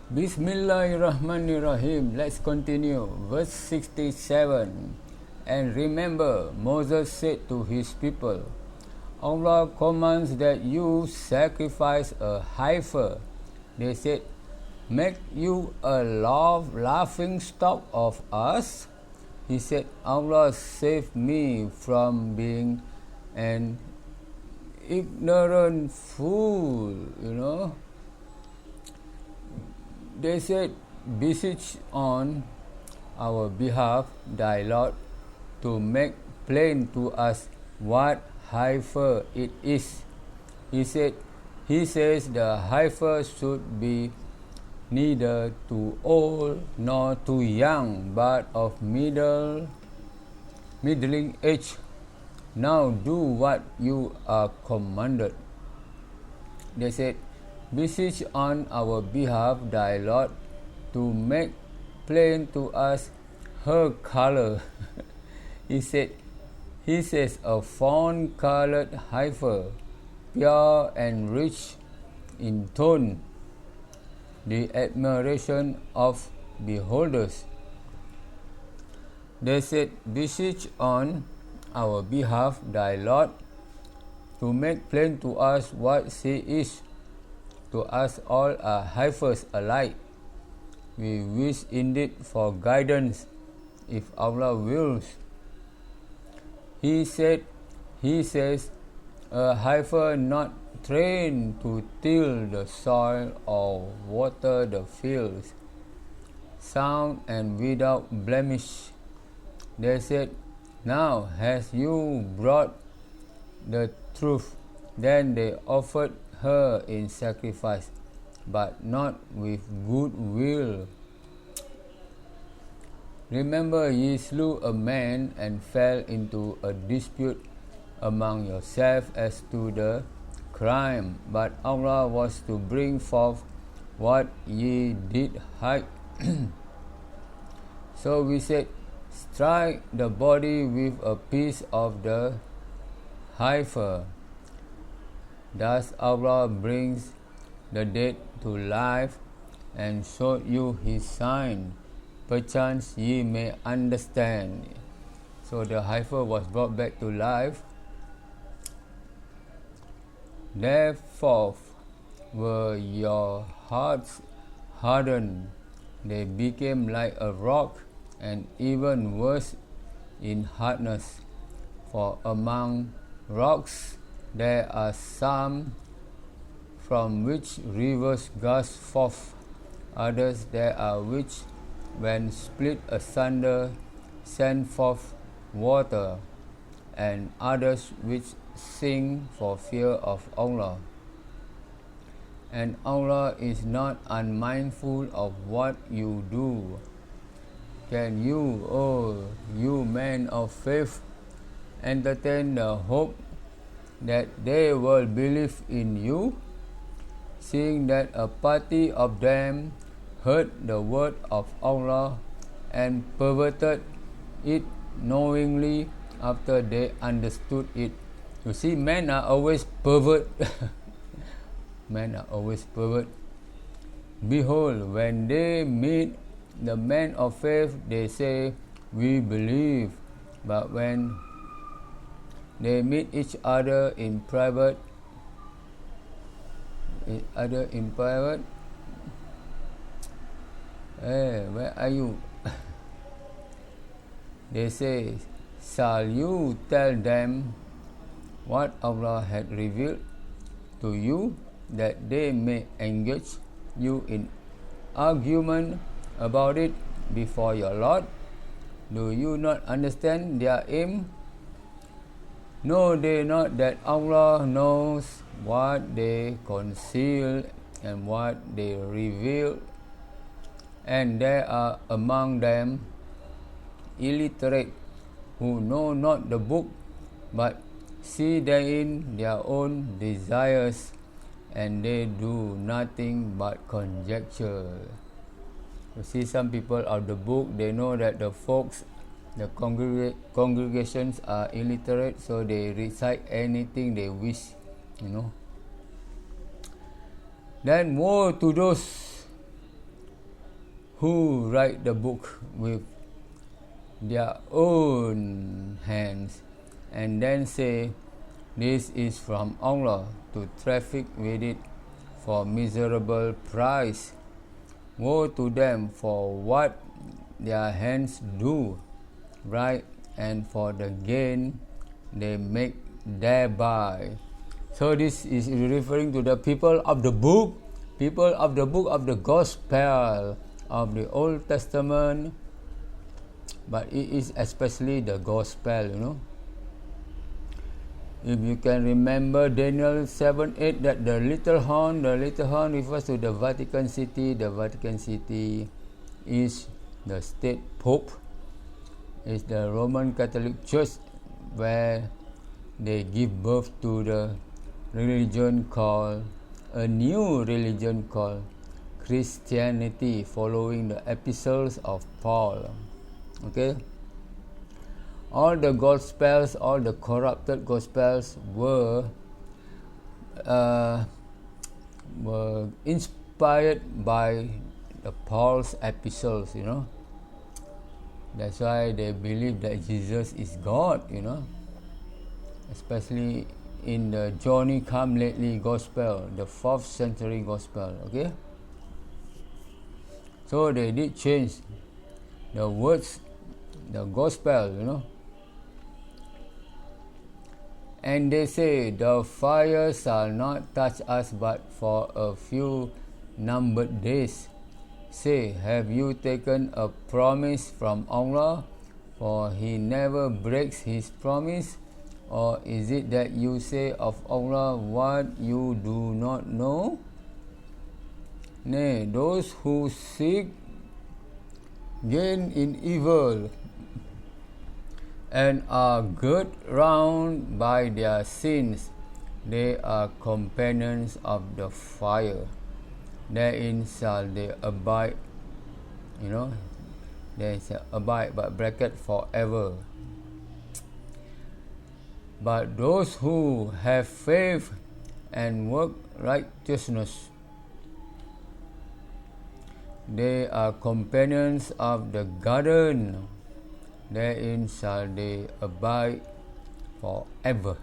Bismillahirrahmanirrahim. Let's continue. Verse 67. And remember, Moses said to his people, Allah commands that you sacrifice a heifer. They said, make you a laughing stock of us? He said, Allah save me from being an ignorant fool, They said, beseech on our behalf thy Lord to make plain to us what heifer it is. He says the heifer should be neither too old nor too young, but of middling age. Now do what you are commanded. They said, beseech on our behalf thy Lord to make plain to us her color. He says, a fawn-colored heifer, pure and rich in tone, the admiration of beholders. They said, beseech on our behalf thy Lord to make plain to us what she is. To us all are heifers alike. We wish indeed for guidance, if Allah wills. He says, a heifer not trained to till the soil or water the fields, sound and without blemish. They said, now has you brought the truth? Then they offered her in sacrifice, but not with good will. Remember, ye slew a man and fell into a dispute among yourselves as to the crime, but Allah was to bring forth what ye did hide. So we said, strike the body with a piece of the heifer. Thus Allah brings the dead to life and showed you his sign. Perchance ye may understand. So the heifer was brought back to life. Therefore were your hearts hardened. They became like a rock, and even worse in hardness. For among rocks there are some from which rivers gush forth, others there are which, when split asunder, send forth water, and others which sing for fear of Allah. And Allah is not unmindful of what you do. Can you, O you men of faith, entertain the hope that they will believe in you, seeing that a party of them heard the word of Allah and perverted it knowingly after they understood it? You see, men are always pervert. Men are always pervert. Behold, when they meet the men of faith, they say, we believe. But when they meet each other in private, hey, where are you? They say, shall you tell them what Allah had revealed to you, that they may engage you in argument about it before your Lord? Do you not understand their aim? Know they not that Allah knows what they conceal and what they reveal? And there are among them illiterate who know not the book, but see therein their own desires, and they do nothing but conjecture. You see, some people of the book, they know that the folks, the congregations are illiterate, so they recite anything they wish, Then woe to those who write the book with their own hands and then say this is from Allah to traffic with it for miserable price. Woe to them for what their hands do, right, and for the gain they make thereby. So this is referring to the people of the book of the Gospel of the Old Testament, but it is especially the Gospel, If you can remember Daniel 7:8, that the little horn refers to the Vatican City. The Vatican City is the state pope, is the Roman Catholic Church, where they give birth to the a new religion called Christianity, following the epistles of Paul. Okay, all the Gospels, all the corrupted Gospels were inspired by the Paul's epistles. That's why they believe that Jesus is God. Especially in the Johnny Come Lately Gospel, the 4th century Gospel. Okay, so they did change the words, the Gospel, And they say, the fire shall not touch us but for a few numbered days. Say, have you taken a promise from Allah? For he never breaks his promise. Or is it that you say of Allah what you do not know? Nay, those who seek gain in evil and are girt round by their sins, they are companions of the fire. Therein shall they abide. There is abide, but bracket forever. But those who have faith and work righteousness, they are companions of the garden. Therein shall they abide forever.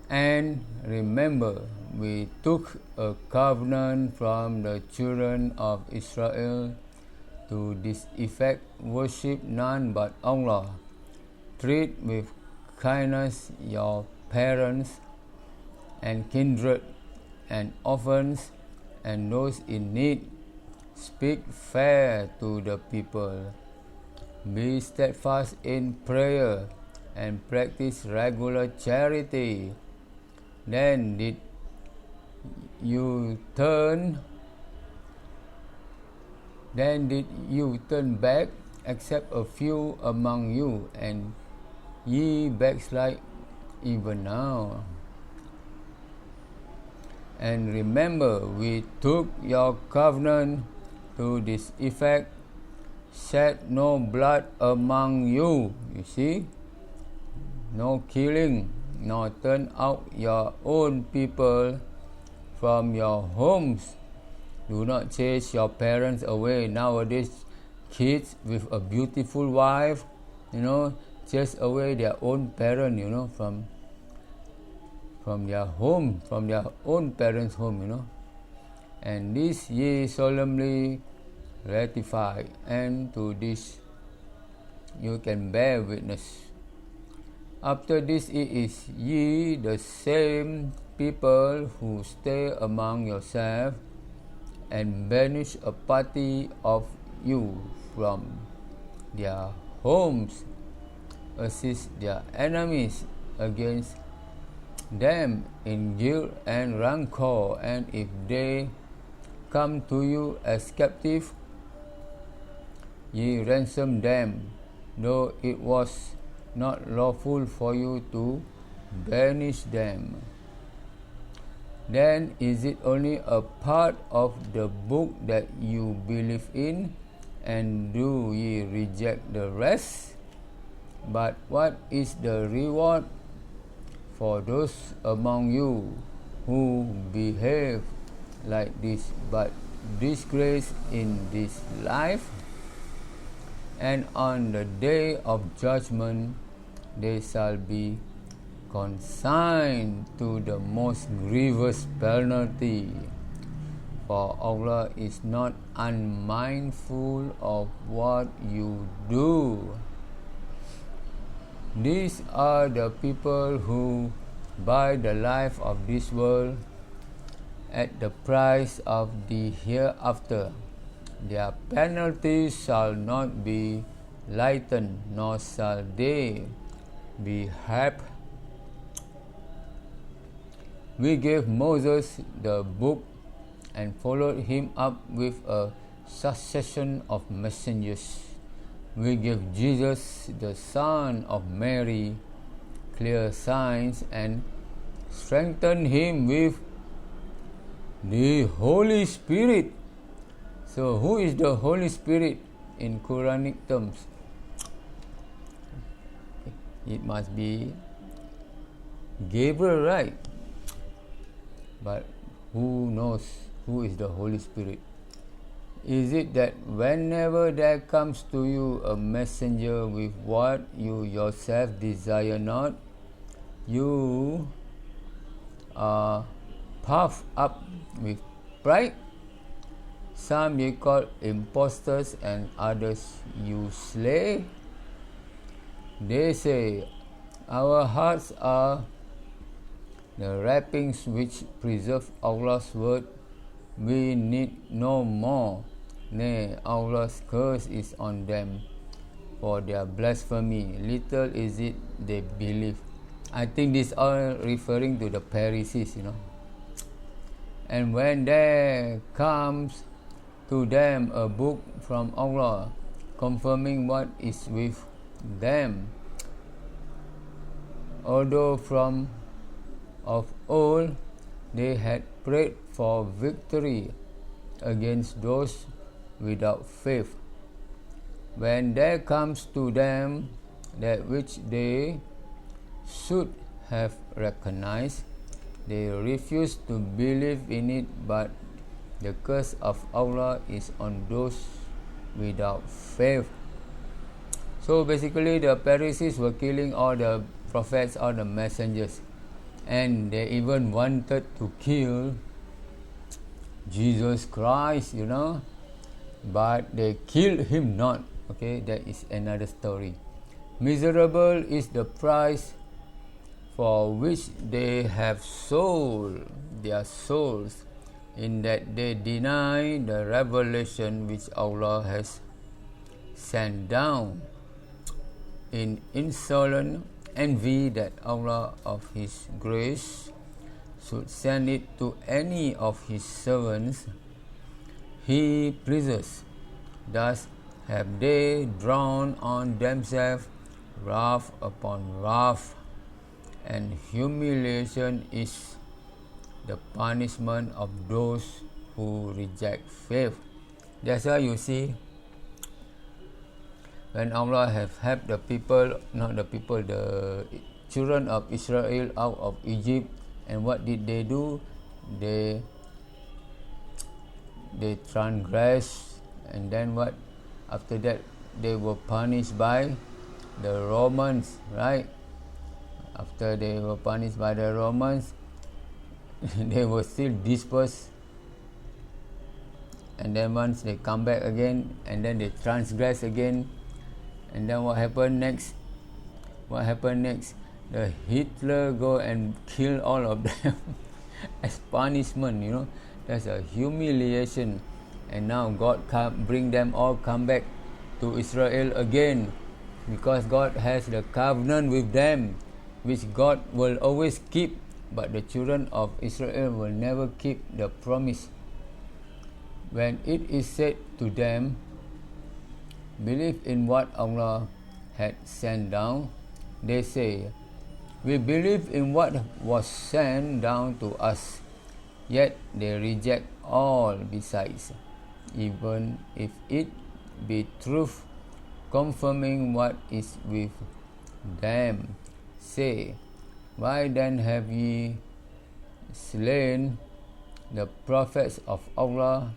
And remember, we took a covenant from the children of Israel to this effect: worship none but Allah. Treat with kindness your parents and kindred and orphans and those in need. Speak fair to the people. Be steadfast in prayer and practice regular charity. Then did you turn back, except a few among you, and ye backslide even now? And remember, we took your covenant to this effect: shed no blood among you. You see, no killing, nor turn out your own people from your homes. Do not chase your parents away. Nowadays, kids with a beautiful wife, chase away their own parent, from their home, from their own parents' home, And this ye solemnly ratify, and to this you can bear witness. After this it is ye the same people who stay among yourselves, and banish a party of you from their homes, assist their enemies against them in guilt and rancor, and if they come to you as captive, ye ransom them, though it was not lawful for you to banish them. Then is it only a part of the book that you believe in, and do ye reject the rest? But what is the reward for those among you who behave like this? But disgrace in this life, and on the day of judgment they shall be consigned to the most grievous penalty. For Allah is not unmindful of what you do. These are the people who buy the life of this world at the price of the hereafter. Their penalties shall not be lightened, nor shall they be helped. We gave Moses the book and followed him up with a succession of messengers. We gave Jesus, the Son of Mary, clear signs and strengthened him with the Holy Spirit. So who is the Holy Spirit in Quranic terms? It must be Gabriel, right? But who knows who is the Holy Spirit? Is it that whenever there comes to you a messenger with what you yourself desire not, you are puffed up with pride? Some you call impostors and others you slay. They say, our hearts are the wrappings which preserve Allah's word. We need no more. Nay, Allah's curse is on them for their blasphemy. Little is it they believe. I think this all referring to the Pharisees, And when there comes to them a book from Allah, confirming what is with them, although from of old they had prayed for victory against those without faith. When there comes to them that which they should have recognized, they refuse to believe in it, but the curse of Allah is on those without faith. So basically the Pharisees were killing all the prophets, all the messengers, and they even wanted to kill Jesus Christ, but they killed him not. Okay, that is another story. Miserable is the price for which they have sold their souls, in that they deny the revelation which Allah has sent down, in insolent envy that Allah of His grace should send it to any of His servants He pleases. Thus have they drawn on themselves wrath upon wrath, and humiliation is the punishment of those who reject faith. That's why you see, when Allah have helped the people, the children of Israel out of Egypt, and what did they do? They transgressed, and then what? After that, they were punished by the Romans, right? After they were punished by the Romans, they were still dispersed, and then once they come back again, and then they transgress again, and then what happened next? The Hitler go and kill all of them as punishment, That's a humiliation. And now God bring them all come back to Israel again, because God has the covenant with them, which God will always keep, but the children of Israel will never keep the promise. When it is said to them, believe in what Allah had sent down, they say, we believe in what was sent down to us, yet they reject all besides, even if it be truth, confirming what is with them. Say, why then have ye slain the prophets of Allah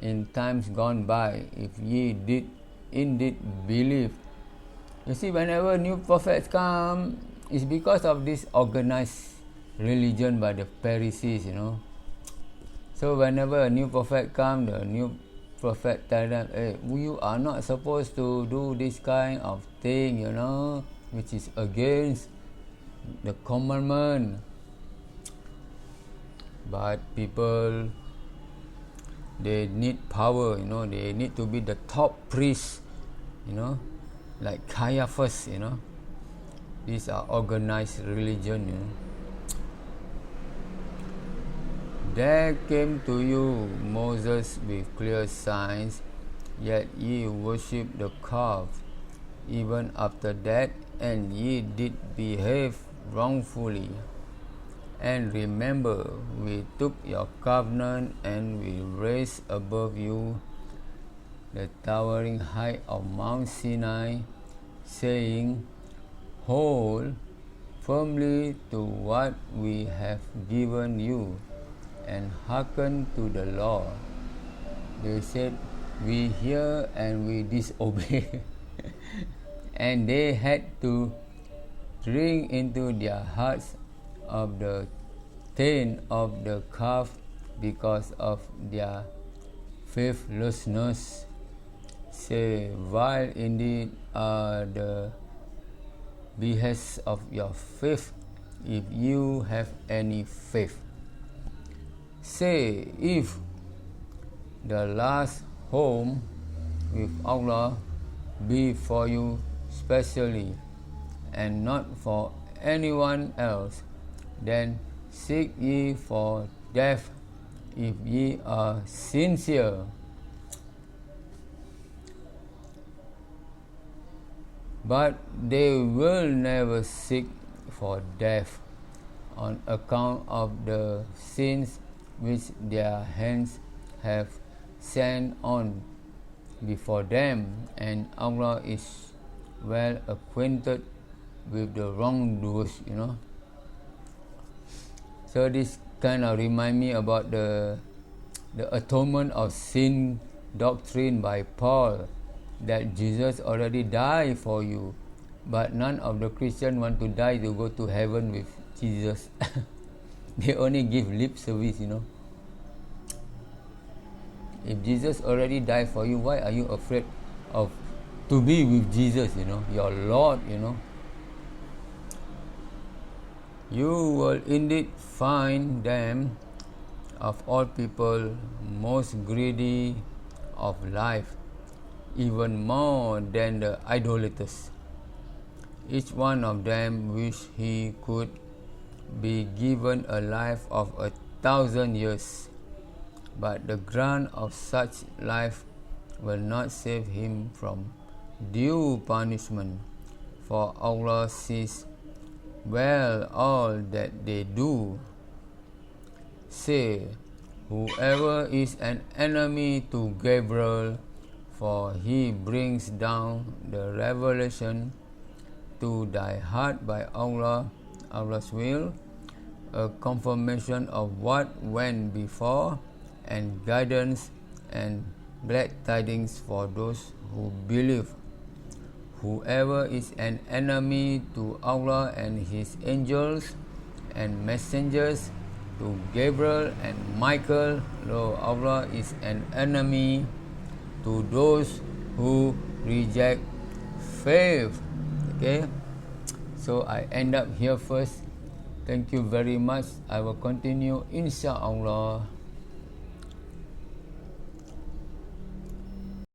in times gone by, if ye did indeed believe. You see, whenever new prophets come, it's because of this organized religion by the Pharisees, So whenever a new prophet comes, the new prophet tell them, hey, you are not supposed to do this kind of thing, which is against the commandment. But people, they need power, they need to be the top priest, like Caiaphas, These are organized religion, There came to you Moses with clear signs, yet ye worship the calf. Even after that, and ye did behave wrongfully. And remember, we took your covenant, and we raised above you the towering height of Mount Sinai, saying, hold firmly to what we have given you, and hearken to the law. They said, we hear and we disobey. And they had to drink into their hearts of the taint of the calf because of their faithlessness. Say, while indeed are the behests of your faith, if you have any faith. Say, if the last home with Allah be for you specially, and not for anyone else, then seek ye for death if ye are sincere. But they will never seek for death on account of the sins which their hands have sent on before them, and Allah is well acquainted with the wrongdoers, So this kind of remind me about the atonement of sin doctrine by Paul, that Jesus already died for you, but none of the Christians want to die to go to heaven with Jesus. They only give lip service, If Jesus already died for you, why are you afraid of to be with Jesus, your Lord, You will indeed find them, of all people, most greedy of life, even more than the idolaters. Each one of them wished he could be given a life of 1,000 years, but the grant of such life will not save him from due punishment, for Allah sees well all that they do. Say, whoever is an enemy to Gabriel, for he brings down the revelation to thy heart by Allah's will, a confirmation of what went before, and guidance and glad tidings for those who believe. Whoever is an enemy to Allah and his angels and messengers, to Gabriel and Michael, lo, Allah is an enemy to those who reject faith. Okay, so I end up here first. Thank you very much. I will continue, inshallah.